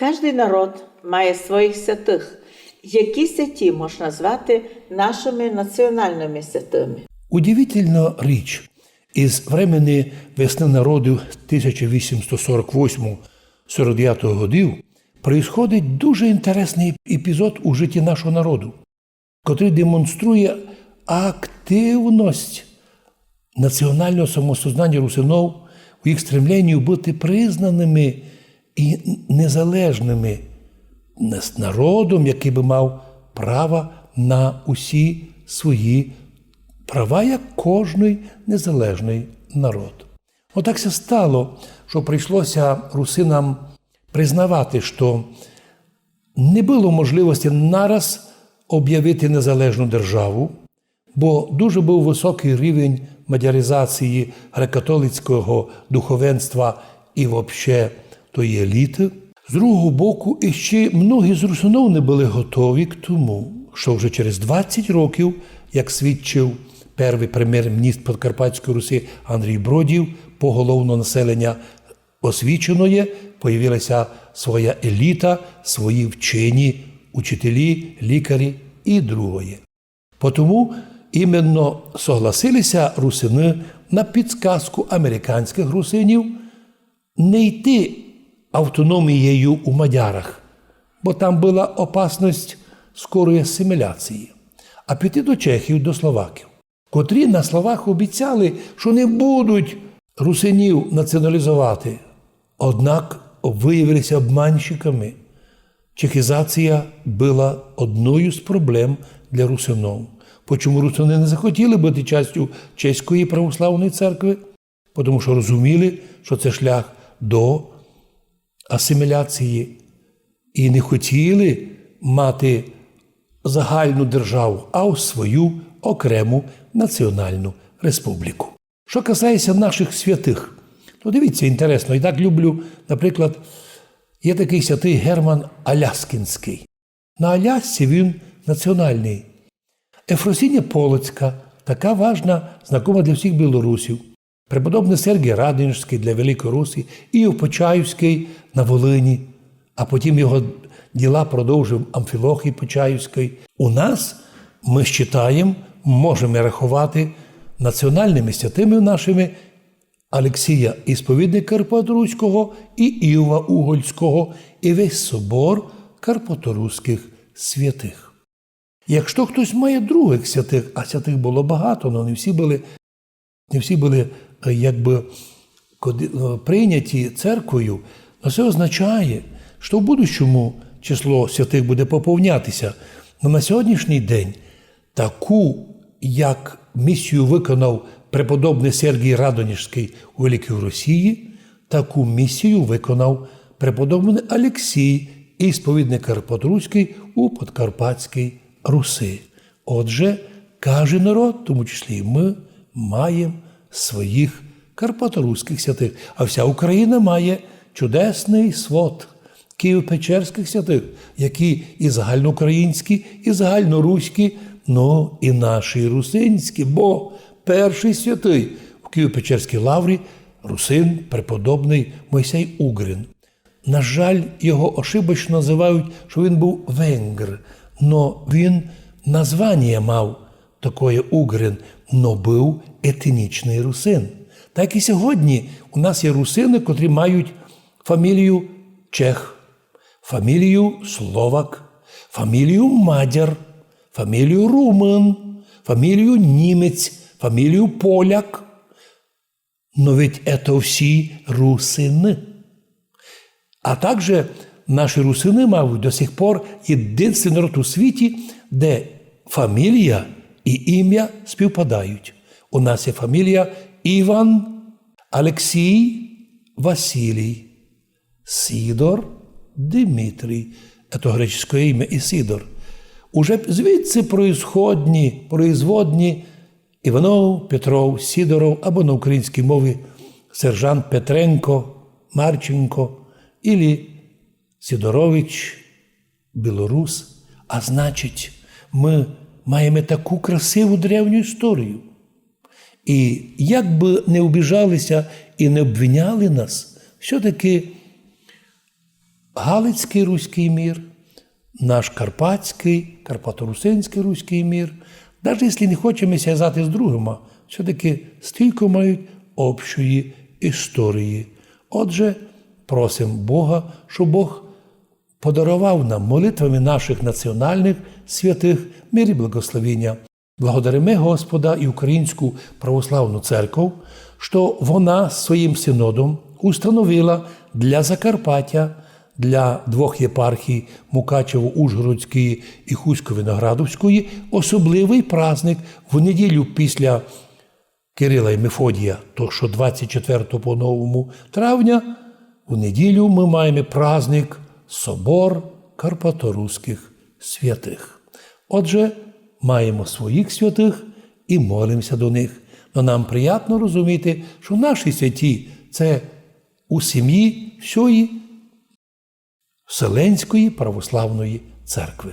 Кожний народ має своїх святих. Які святі можна назвати нашими національними святими? Удивительна річ. Із времени весни народу 1848-49 годів происходить дуже інтересний епізод у житті нашого народу, котрий демонструє активність національного самосознання русинов у їх стремленні бути признаними і незалежними народом, який би мав право на усі свої права, як кожний незалежний народ. Отак се стало, що прийшлося русинам признавати, що не було можливості нараз об'явити незалежну державу, бо дуже був високий рівень мадяризації греко-католицького духовенства і взагалі тої еліти. З другого боку, іще многі з русинов не були готові к тому, що вже через 20 років, як свідчив перший прем'єр-міністр Подкарпатської Руси Андрій Бродів, поголовно населення освіченої, появилася своя еліта, свої вчені, учителі, лікарі і другої. Тому іменно согласилися русини на підсказку американських русинів не йти автономією у мадярах, бо там була опасність скорої асиміляції, а піти до чехів, до словаків, котрі на словах обіцяли, що не будуть русинів націоналізувати, однак виявилися обманщиками. Чехізація була одною з проблем для русинов. Чому русини не захотіли бути частю Чеської православної церкви? Тому що розуміли, що це шлях до асиміляції і не хотіли мати загальну державу, а свою окрему національну республіку. Що касається наших святих, то дивіться, інтересно, і так люблю, наприклад, є такий святий Герман Аляскінський. На Алясці він національний. Ефросинія Полоцька, така важна, знакома для всіх білорусів. Преподобний Сергій Радонежський для Великої Русі, Іов Почаївський на Волині, а потім його діла продовжив Амфілохій Почаївський. У нас ми вважаємо, можемо рахувати національними святими нашими Алексія Ісповідника Карпаторуського і Іова Угольського і весь собор карпаторуських святих. Якщо хтось має других святих, а святих було багато, але не всі були якби прийняті церквою, то це означає, що в будущому число святих буде поповнятися. Но на сьогоднішній день таку, як місію виконав преподобний Сергій Радонежський у Великій Росії, таку місію виконав преподобний Алексій, Ісповідник Карпаторуський у Подкарпатській Руси. Отже, кожен народ, в тому числі і ми, маємо своїх карпаторуських святих. А вся Україна має чудесний свод Києво-Печерських святих, які і загальноукраїнські, і загальноруські, ну і наші русинські, бо перший святий в Києво-Печерській лаврі русин преподобний Мойсей Угрин. На жаль, його ошибочно називають, що він був венгр, но він названня мав такое Угрин, но був етнічний русин. Так і сьогодні у нас є русини, котрі мають фамілію чех, фамілію словак, фамілію мадяр, фамілію румун, фамілію німець, фамілію поляк. Но ведь это всі русини. А також наші русини мають до сих пор єдиний народ у світі, де фамілія і ім'я співпадають. У нас є фамілія Іван, Алексій, Василій, Сідор, Дмитрій. Це греческое ім'я Ісидор. Уже звідси производні Іванов, Петров, Сідоров, або на українській мові сержант Петренко, Марченко, ілі Сідорович, білорус. А значить, ми маємо таку красиву древню історію. І як би не обіжалися і не обвиняли нас, все-таки Галицький руський мір, наш Карпатський, Карпаторусинський руський мір, навіть якщо не хочемо зв'язати з другими, все-таки стільки мають общої історії. Отже, просимо Бога, щоб Бог подарував нам молитвами наших національних святих мир і благословіння. Благодаримо Господа і Українську православну церкву, що вона своїм синодом установила для Закарпаття, для двох єпархій Мукачево-Ужгородської і Хусько-Виноградовської особливий праздник в неділю після Кирила і Мефодія, то що 24 по новому травня, у неділю ми маємо праздник Собор Карпаторуських святих. Отже, маємо своїх святих і молимося до них. Но нам приємно розуміти, що наші святі – це у сім'ї всієї Вселенської православної церкви.